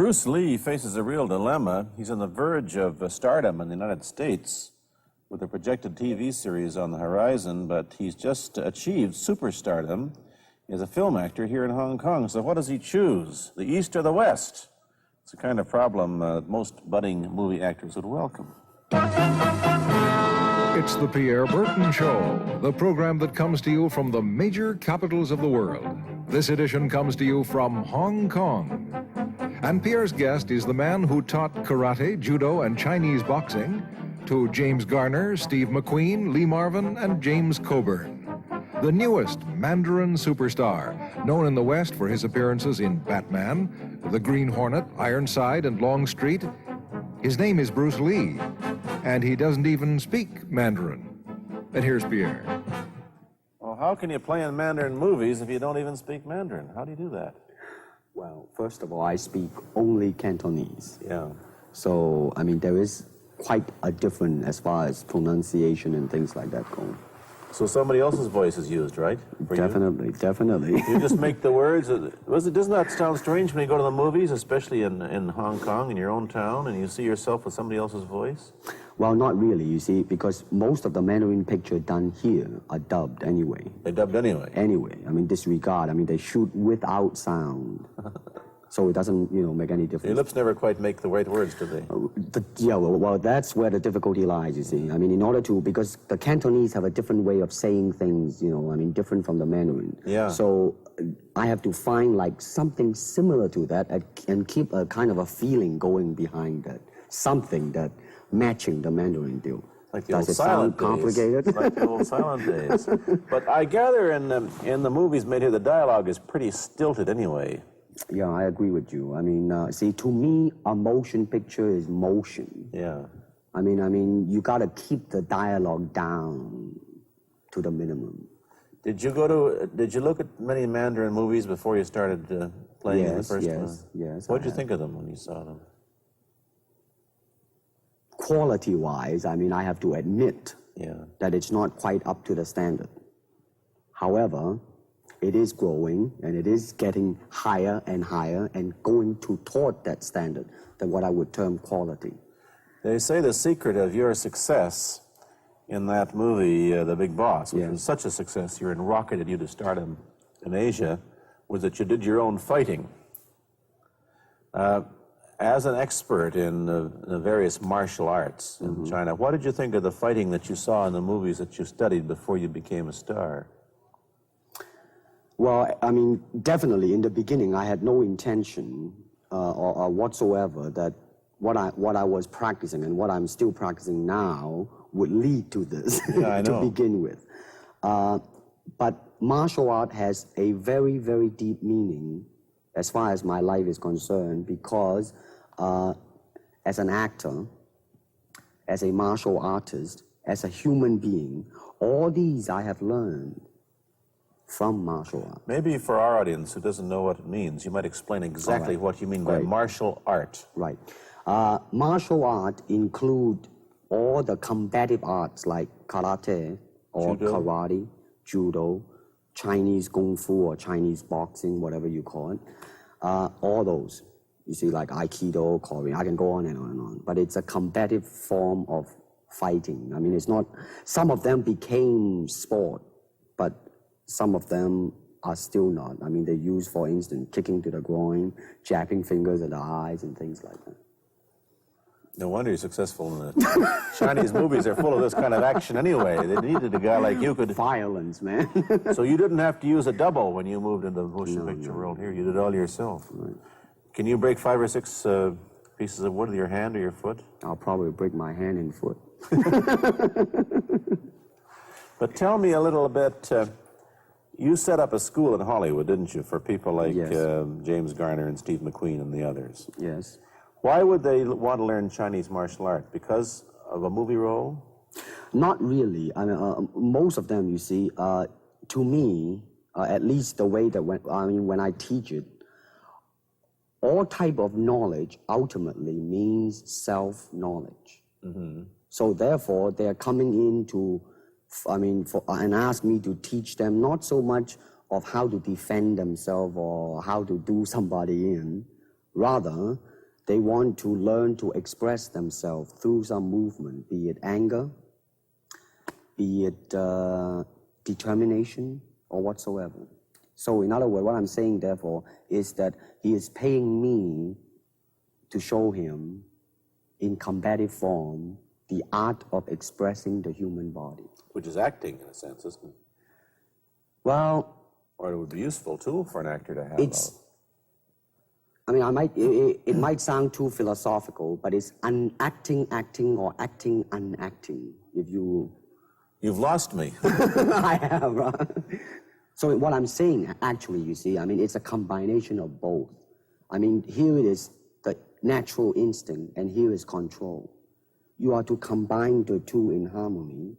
Bruce Lee faces a real dilemma. He's on the verge of stardom in the United States with a projected TV series on the horizon, but he's just achieved superstardom as a film actor here in Hong Kong. So what does he choose, the East or the West? It's the kind of problem most budding movie actors would welcome. It's the Pierre Berton Show, the program that comes to you from the major capitals of the world. This edition comes to you from Hong Kong. And Pierre's guest is the man who taught karate, judo, and Chinese boxing to James Garner, Steve McQueen, Lee Marvin, and James Coburn. The newest Mandarin superstar, known in the West for his appearances in Batman, The Green Hornet, Ironside, and Longstreet. His name is Bruce Lee, and he doesn't even speak Mandarin. And here's Pierre. Well, how can you play in Mandarin movies if you don't even speak Mandarin? How do you do that? Well, first of all, I speak only Cantonese. Yeah. So, I mean, there is quite a difference as far as pronunciation and things like that go. So somebody else's voice is used, right? For Definitely, you? definitely. You just make the words. Doesn't that sound strange when you go to the movies, especially in Hong Kong, in your own town, and you see yourself with somebody else's voice? Well, not really, you see, because most of the Mandarin pictures done here are dubbed anyway. They're dubbed anyway? Anyway, I mean, disregard. I mean, they shoot without sound. So it doesn't, make any difference. Your lips never quite make the right words, do they? Yeah, well, that's where the difficulty lies, you see. I mean, in order to, because the Cantonese have a different way of saying things, different from the Mandarin. Yeah. So I have to find like something similar to that and keep a kind of a feeling going behind that. Something that matching the Mandarin deal. Like the Does old it silent sound complicated? days. Like the old silent days. But I gather in the movies made here, the dialogue is pretty stilted anyway. Yeah, I agree with you. I mean, see, to me, a motion picture is motion. Yeah. I mean, you got to keep the dialogue down to the minimum. Did you look at many Mandarin movies before you started playing in the first one? Yes. What did you think of them when you saw them? Quality-wise, I mean, I have to admit that it's not quite up to the standard. However, it is growing, and it is getting higher and higher and going toward that standard, that what I would term quality. They say the secret of your success in that movie, The Big Boss, which was such a success, you're rocketed you to stardom in Asia, was that you did your own fighting. As an expert in the various martial arts in China, what did you think of the fighting that you saw in the movies that you studied before you became a star? Well, I mean, definitely in the beginning, I had no intention or whatsoever that what I was practicing and what I'm still practicing now would lead to this to begin with. But martial art has a very, very deep meaning as far as my life is concerned, because as an actor, as a martial artist, as a human being, all these I have learned from martial art. Maybe for our audience who doesn't know what it means, you might explain exactly what you mean by martial art. Right. Martial art include all the combative arts like karate or karate, judo, Chinese kung fu or Chinese boxing, whatever you call it. All those. You see, like Aikido, Korean, I can go on and on and on. But it's a combative form of fighting. I mean, it's not, some of them became sport, but some of them are still not. I mean, they use, for instance, kicking to the groin, jabbing fingers at the eyes, and things like that. No wonder you're successful in the Chinese movies. They're full of this kind of action anyway. They needed a guy like you could... Violence, man. So you didn't have to use a double when you moved into the motion picture world here. You did it all yourself. Right. Can you break 5 or 6 pieces of wood with your hand or your foot? I'll probably break my hand and foot. But tell me a little bit... you set up a school in Hollywood, didn't you, for people like James Garner and Steve McQueen and the others? Yes. Why would they want to learn Chinese martial art? Because of a movie role? Not really. I mean, most of them, you see, to me, at least the way that when I teach it, all type of knowledge ultimately means self-knowledge. So therefore, they're coming in to, and ask me to teach them not so much of how to defend themselves or how to do somebody in, rather They want to learn to express themselves through some movement, be it anger, be it determination, or whatsoever. So in other words, what I'm saying, therefore, is that he is paying me to show him in combative form the art of expressing the human body. Which is acting, in a sense, isn't it? Well, Or it would be useful, too, for an actor to have. it's, I mean, it might sound too philosophical, but it's unacting acting or acting unacting, if you... You've lost me. I have, right? So what I'm saying, actually, you see, I mean, it's a combination of both. I mean, here it is the natural instinct, and here is control. You are to combine the two in harmony.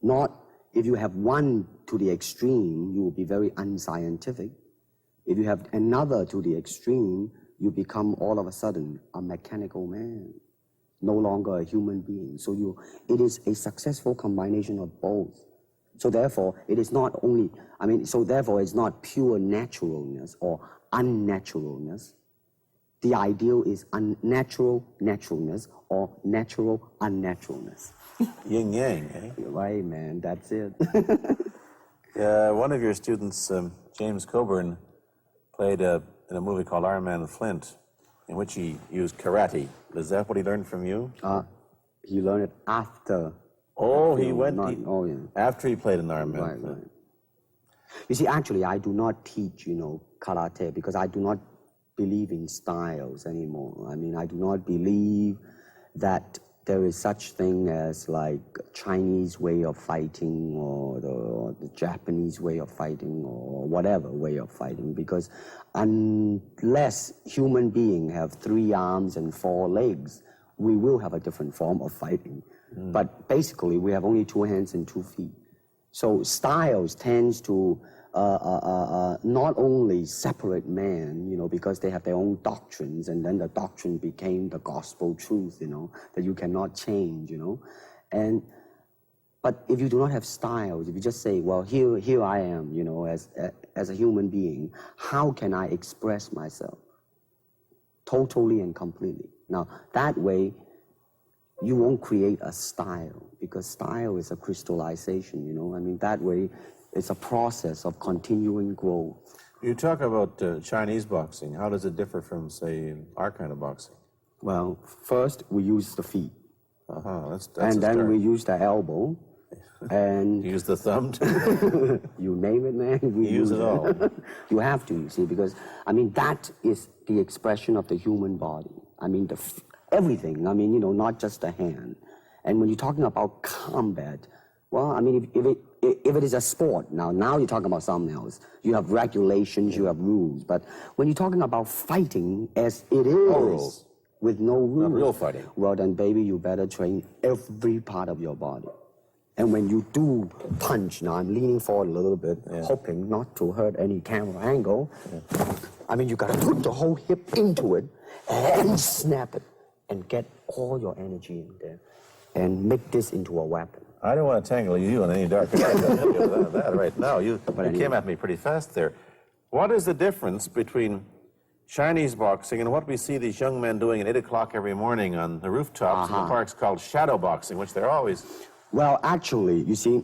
Not, if you have one to the extreme, you will be very unscientific. If you have another to the extreme, you become all of a sudden a mechanical man, no longer a human being. So it is a successful combination of both. So therefore, it is not only, so therefore it's not pure naturalness or unnaturalness. The ideal is unnatural naturalness or natural unnaturalness. Yin yang, eh? Right, man, that's it. One of your students, James Coburn, played in a movie called Iron Man Flint, in which he used karate. Is that what he learned from you? He learned it after. Oh, he went yeah. after he played in Iron Man. Right. You see, actually, I do not teach, karate because I do not believe in styles anymore. I mean, I do not believe that there is such thing as like Chinese way of fighting or the Japanese way of fighting or whatever way of fighting, because unless human beings have 3 arms and 4 legs, we will have a different form of fighting. But basically, we have only 2 hands and 2 feet. So styles tends to not only separate man, because they have their own doctrines, and then the doctrine became the gospel truth, that you cannot change, But if you do not have styles, if you just say, well, here I am, as a human being, how can I express myself totally and completely? Now, that way, you won't create a style, because style is a crystallization, that way, it's a process of continuing growth. You talk about Chinese boxing. How does it differ from, say, our kind of boxing? Well, first, we use the feet. That's and a then start. we use the elbow. And You use the thumb, too? you name it, man. We use it all. You have to, you see, because, that is the expression of the human body. Everything, not just the hand. And when you're talking about combat, well, if it is a sport, now you're talking about something else. You have regulations, you have rules. But when you're talking about fighting as it is, rules. with no rules. Not real fighting. Well, then, baby, you better train every part of your body. And when you do punch, now I'm leaning forward a little bit, hoping not to hurt any camera angle. You gotta put the whole hip into it and snap it and get all your energy in there and make this into a weapon. I don't want to tangle you in any dark that right now. You came at me pretty fast there. What is the difference between Chinese boxing and what we see these young men doing at 8 o'clock every morning on the rooftops in the parks called shadow boxing, which they're always... Well, actually, you see,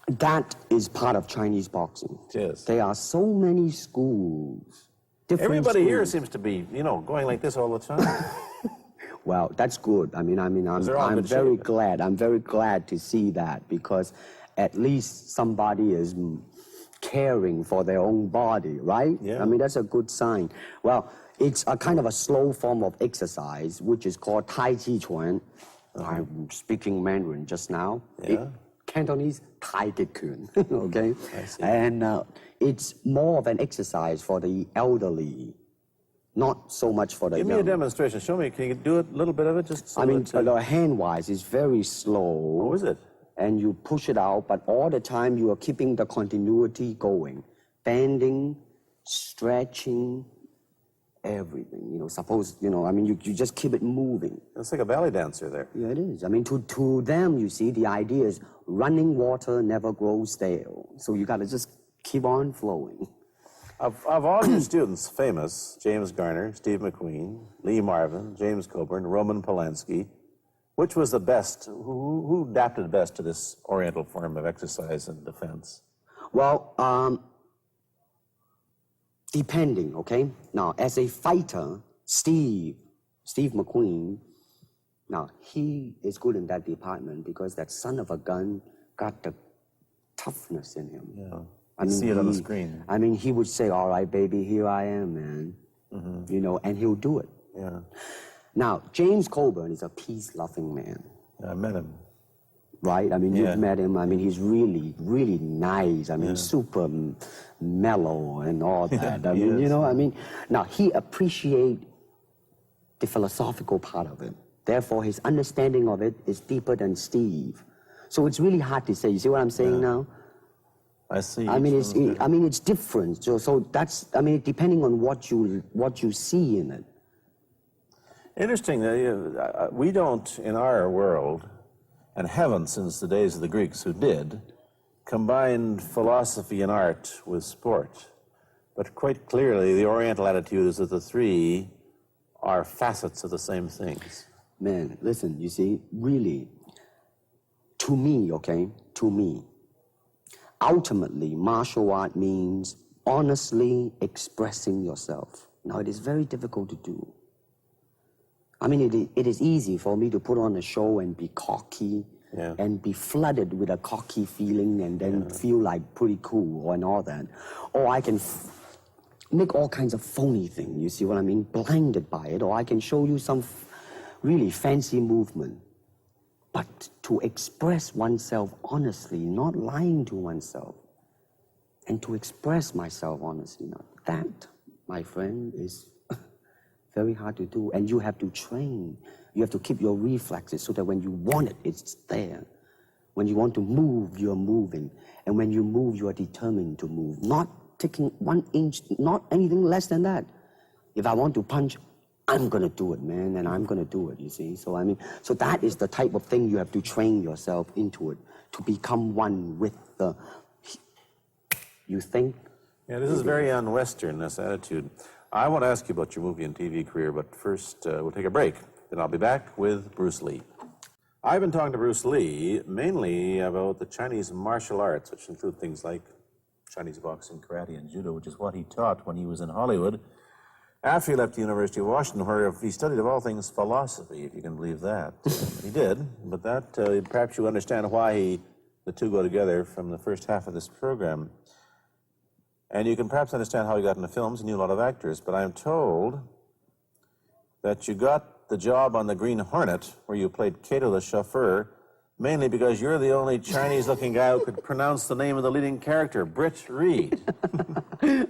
that is part of Chinese boxing. Yes. There are so many schools, different Everybody here schools. seems to be, going like this all the time. Well, that's good. I'm very glad. I'm very glad to see that, because at least somebody is caring for their own body, right? Yeah. That's a good sign. Well, it's a kind of a slow form of exercise, which is called Tai Chi Chuan. I'm speaking Mandarin just now. Yeah. Cantonese, Tai Chi Chuan, okay? I see. And it's more of an exercise for the elderly, not so much for the Give young. me a demonstration. Show me. Can you do a little bit of it? Just so that, the hand-wise is very slow. Oh, is it? And you push it out, but all the time you are keeping the continuity going. Bending, stretching, everything. Suppose, you just keep it moving. It's like a ballet dancer there. Yeah, it is. To them, you see, the idea is running water never grows stale. So you got to just keep on flowing. Of all your students, famous, James Garner, Steve McQueen, Lee Marvin, James Coburn, Roman Polanski, which was the best, who adapted best to this Oriental form of exercise and defense? Well, depending, okay? Now, as a fighter, Steve McQueen, now, he is good in that department because that son of a gun got the toughness in him. Yeah. I see it on the screen. I mean, he would say, all right, baby, here I am, man. You know, and he'll do it. Yeah. Now, James Coburn is a peace-loving man. I met him. Right? I mean, Yeah. you've met him. I mean, he's really, really nice. I mean, super mellow and all that. I mean, you know, I mean, now he appreciates the philosophical part of it. Therefore, his understanding of it is deeper than Steve. So it's really hard to say. You see what I'm saying now? I see. I mean, it's different. So that's, I mean, depending on what you see in it. Interesting that we don't, in our world, and haven't since the days of the Greeks who did, combined philosophy and art with sport. But quite clearly, the Oriental attitude is that the three are facets of the same things. Man, listen, you see, really, to me, okay, to me, ultimately, martial art means honestly expressing yourself. Now, it is very difficult to do. I mean, it is easy for me to put on a show and be cocky and be flooded with a cocky feeling and then feel like pretty cool and all that. Or I can make all kinds of phony things, you see what I mean? Blinded by it. Or I can show you some really fancy movement. But to express oneself honestly, not lying to oneself, and to express myself honestly, now that, my friend, is very hard to do. And you have to train. You have to keep your reflexes so that when you want it, it's there. When you want to move, you're moving. And when you move, you are determined to move. Not taking 1 inch, not anything less than that. If I want to punch, I'm going to do it, man, and I'm going to do it, you see. So, I mean, so that is the type of thing you have to train yourself into it, to become one with the, you think? Yeah, this is very un-Western, this attitude. I want to ask you about your movie and TV career, but first we'll take a break. Then I'll be back with Bruce Lee. I've been talking to Bruce Lee mainly about the Chinese martial arts, which include things like Chinese boxing, karate, and judo, which is what he taught when he was in Hollywood. After he left the University of Washington, where he studied, of all things, philosophy, if you can believe that. He did, but that perhaps you understand why the two go together from the first half of this program. And you can perhaps understand how he got into films. He knew a lot of actors, but I'm told that you got the job on the Green Hornet, where you played Kato the chauffeur, mainly because you're the only Chinese-looking guy who could pronounce the name of the leading character, Britt Reed.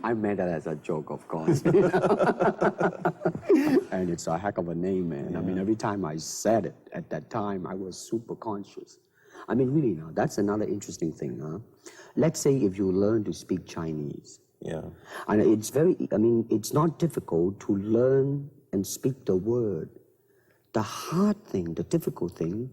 I meant that as a joke, of course. And it's a heck of a name, man. I mean, every time I said it at that time, I was super conscious. I mean, really now, that's another interesting thing, huh? Let's say if you learn to speak Chinese. Yeah. And it's it's not difficult to learn and speak the word. The hard thing, the difficult thing,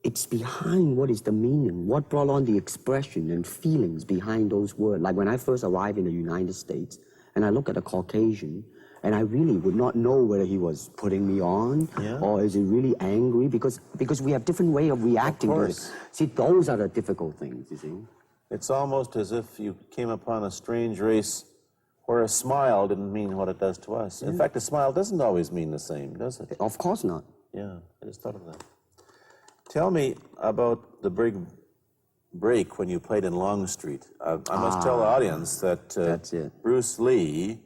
it's behind what is the meaning, what brought on the expression and feelings behind those words. Like when I first arrived in the United States, and I look at a Caucasian, and I really would not know whether he was putting me on or is he really angry, because we have different way of reacting to it. See, those are the difficult things, you see. It's almost as if you came upon a strange race where a smile didn't mean what it does to us. In fact, a smile doesn't always mean the same, does it? Of course not. Yeah, I just thought of that. Tell me about the big break when you played in Longstreet. I must tell the audience that That's it. Bruce Lee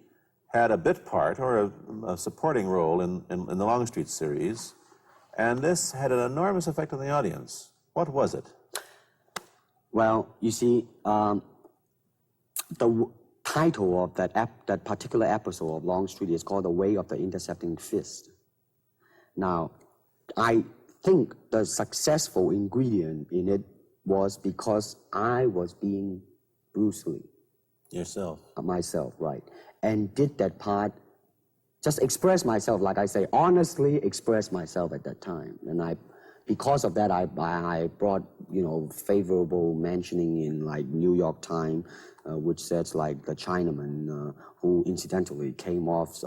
had a bit part or a supporting role in the Longstreet series, and this had an enormous effect on the audience. What was it? Well, you see, the title of that particular episode of Longstreet is called The Way of the Intercepting Fist. Now, I think the successful ingredient in it was because I was being Bruce Lee. Yourself. Myself, right. And did that part, just express myself, like I say, honestly express myself at that time. And I because of that, I brought, you know, favorable mentioning in like New York Times, which says like the Chinaman who incidentally came off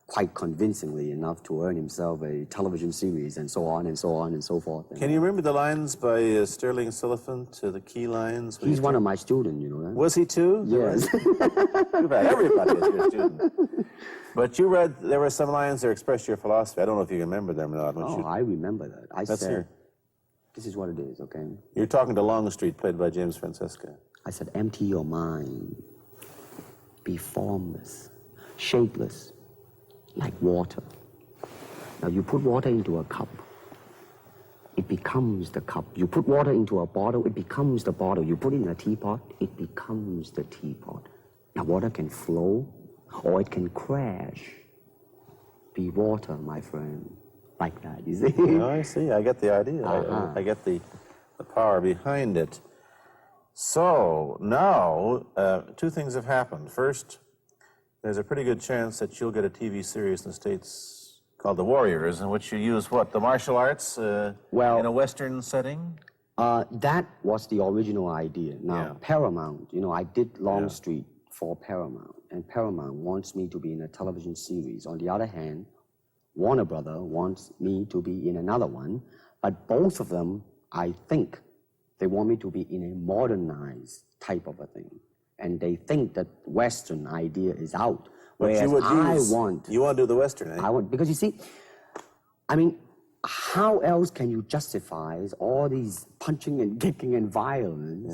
quite convincingly enough to earn himself a television series and so on and so on and so forth. Can you remember the lines by Sterling Siliphant, the key lines? He's one of my students, you know that? Was he too? Yes. Too bad. Everybody is your student. But you read, there were some lines that expressed your philosophy. I don't know if you remember them or not. Oh, I remember that. I Let's said, hear. this is what it is, okay? You're talking to Longstreet, played by James Francesca. I said, empty your mind. Be formless, shapeless, like water. Now you put water into a cup, it becomes the cup. You put water into a bottle, it becomes the bottle. You put it in a teapot, it becomes the teapot. Now water can flow or it can crash. Be water, my friend. Like that, you see? Oh, I see. I get the idea. I get the power behind it. So now, two things have happened. First, there's a pretty good chance that you'll get a TV series in the States called The Warriors, in which you use what? The martial arts Well, in a Western setting? That was the original idea. Now, Yeah. Paramount, you know, I did Longstreet for Paramount, and Paramount wants me to be in a television series. On the other hand, Warner Brother wants me to be in another one, but both of them, I think, they want me to be in a modernized type of a thing. And they think that Western idea is out. But Whereas you would use, you want to do the Western, eh? I want, because you see, I mean, how else can you justify all these punching and kicking and violence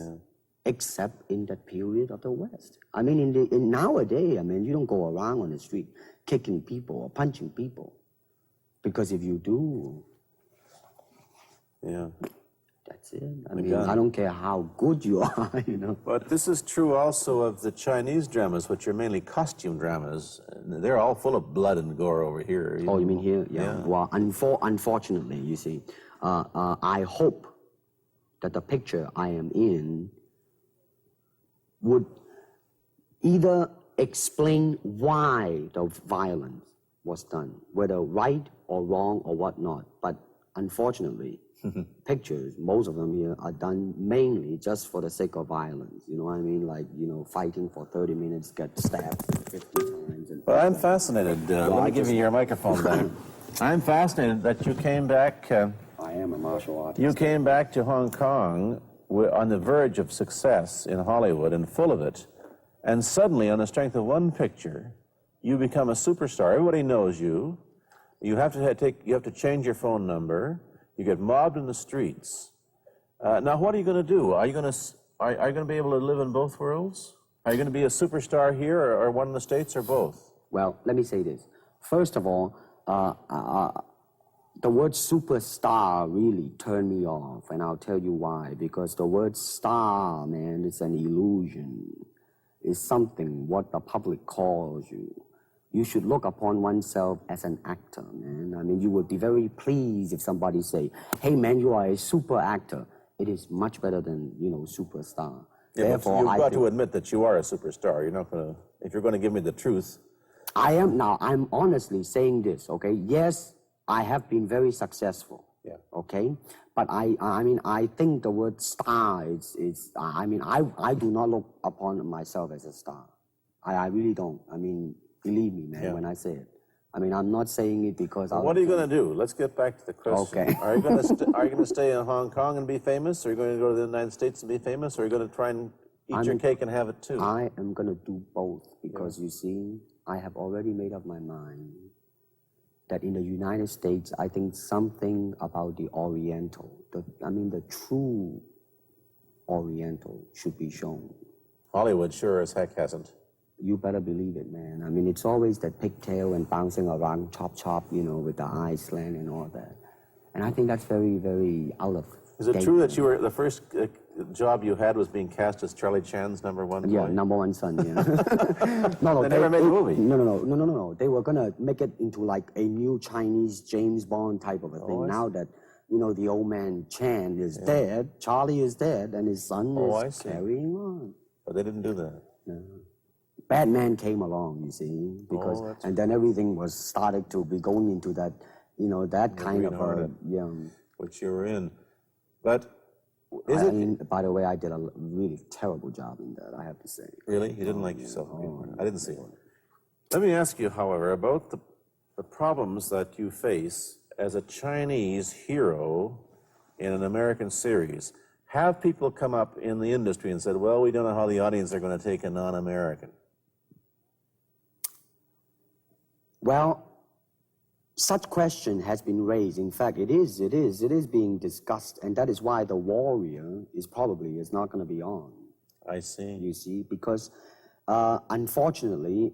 except in that period of the West? I mean, in nowadays, I mean, you don't go around on the street kicking people or punching people. Because if you do, that's it. I mean, I don't care how good you are, you know. But this is true also of the Chinese dramas, which are mainly costume dramas. They're all full of blood and gore over here. Oh, you mean here? Yeah. Well, unfortunately, you see, I hope that the picture I am in would either explain why the violence was done, whether right or wrong or whatnot. But unfortunately, pictures, most of them here, are done mainly just for the sake of violence. You know what I mean? Like, you know, fighting for 30 minutes, get stabbed 50 times. And Well, I'm fascinated. Let me give you your microphone back. I'm fascinated that you came back. I am a martial artist. You came back to Hong Kong on the verge of success in Hollywood and full of it, and suddenly, on the strength of one picture, you become a superstar. Everybody knows you. You have to change your phone number. You get mobbed in the streets. Now, what are you going to do? Are you going to be able to live in both worlds? Are you going to be a superstar here, or one in the States, or both? Well, let me say this. First of all, the word superstar really turned me off, and I'll tell you why. Because the word star, man, it's an illusion. It's something what the public calls you. You should look upon oneself as an actor, man. I mean, you would be very pleased if somebody say, hey, man, you are a super actor. It is much better than, you know, superstar. Yeah, Therefore, you've got to admit that you are a superstar. You're not going to, if you're going to give me the truth. I'm honestly saying this, okay? Yes, I have been very successful. Yeah. Okay? But I mean, I think the word star I do not look upon myself as a star. I really don't. I mean, believe me, man, when I say it. I mean, I'm not saying it because What are you going to do? Let's get back to the question. Okay. Are you going to stay in Hong Kong and be famous? Or are you going to go to the United States and be famous? Or are you going to try and eat your cake and have it too? I am going to do both because, you see, I have already made up my mind that in the United States, I think something about the Oriental, the true Oriental should be shown. Hollywood sure as heck hasn't. You better believe it, man. I mean, it's always that pigtail and bouncing around, chop, you know, with the eyes slant and all that. And I think that's very, very out of Is it date. true that you were the first job you had was being cast as Charlie Chan's number one boy? Yeah, number one son, yeah. No, They never made a movie. No. They were going to make it into like a new Chinese James Bond type of a thing. Now that, you know, the old man Chan is dead, Charlie is dead, and his son is carrying on. But they didn't do that. Batman came along, you see, because, and then everything was started to be going into that, you know, that kind of a, which you were in. But is it mean, by the way, I did a really terrible job in that, I have to say. really? You didn't like yourself? I didn't see it. Let me ask you, however, about the problems that you face as a Chinese hero in an American series. Have people come up in the industry and said, well, we don't know how the audience are going to take a non-American? Well, such question has been raised. In fact, it is being discussed, and that is why The Warrior is not going to be on. I see. You see, because unfortunately,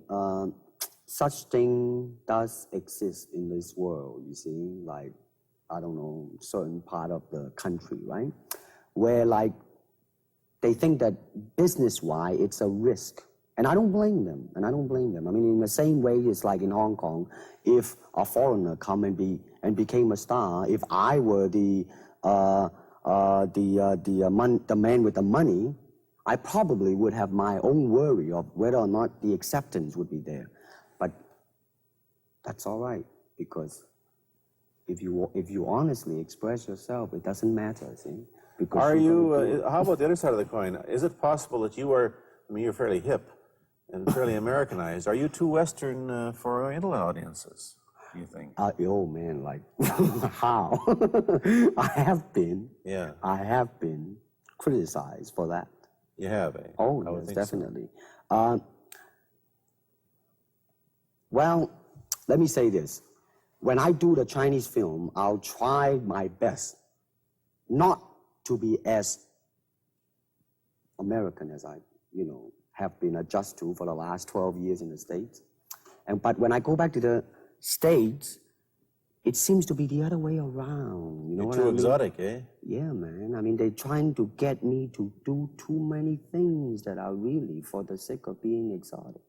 such thing does exist in this world. You see, like, I don't know, certain part of the country, right, where like they think that business-wise it's a risk. And I don't blame them, I mean, in the same way, it's like in Hong Kong, if a foreigner come and became a star, if I were the man with the money, I probably would have my own worry of whether or not the acceptance would be there. But that's all right, because if you honestly express yourself, it doesn't matter, see? Because Are you, how about the other side of the coin? Is it possible that you are, I mean, you're fairly hip and fairly Americanized. Are you too Western for Oriental audiences, do you think? Oh man, like, how? I have been criticized for that. You have, eh? Oh, I would yes, think so. definitely. Well, let me say this. When I do the Chinese film, I'll try my best not to be as American as I, have been adjusted to for the last 12 years in the States. But when I go back to the States, it seems to be the other way around. You know You're what too I mean? exotic, eh? Yeah, man. I mean, they're trying to get me to do too many things that are really for the sake of being exotic.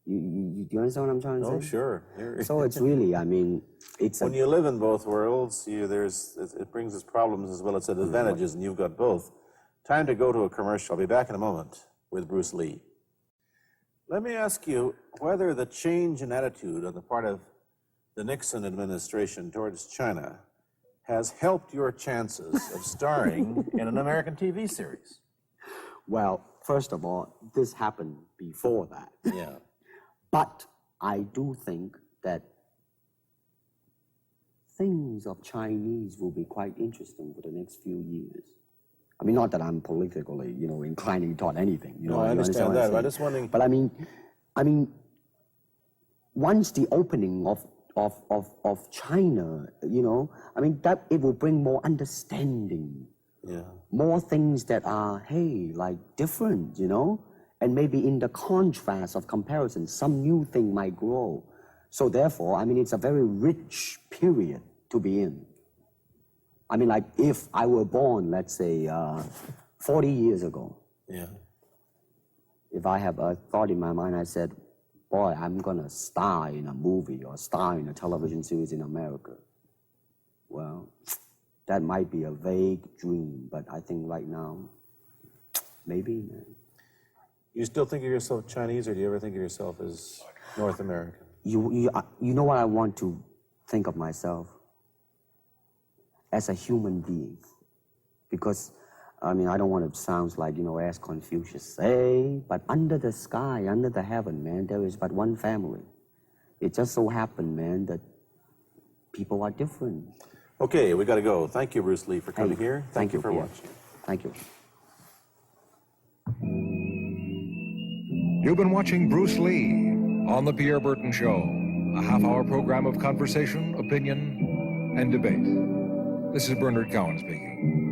You understand what I'm trying to say? Oh, sure. So it's really, I mean, it's When you live in both worlds, it brings its problems as well as its advantages, and you've got both. Time to go to a commercial. I'll be back in a moment with Bruce Lee. Let me ask you whether the change in attitude on the part of the Nixon administration towards China has helped your chances of starring in an American TV series. Well, first of all, this happened before that. Yeah. But I do think that things of Chinese will be quite interesting for the next few years. I mean, not that I'm politically, inclining toward anything. No, I understand what I'm that. saying? I'm just wondering. But I mean, once the opening of China, that it will bring more understanding. Yeah. More things that are, like different, and maybe in the contrast of comparison, some new thing might grow. So therefore, I mean, it's a very rich period to be in. I mean, like if I were born, let's say, 40 years ago, Yeah. if I have a thought in my mind, I said, boy, I'm gonna star in a movie or star in a television series in America. Well, that might be a vague dream, but I think right now, maybe, man. You still think of yourself Chinese, or do you ever think of yourself as North American? You know what I want to think of myself? As a human being. Because, I mean, I don't want to sound like, as Confucius say, but under the sky, under the heaven, man, there is but one family. It just so happened, man, that people are different. Okay, we got to go. Thank you, Bruce Lee, for coming here. Thank you for Pierre. watching. Thank you. You've been watching Bruce Lee on The Pierre Burton Show, a half-hour program of conversation, opinion, and debate. This is Bernard Cowan speaking.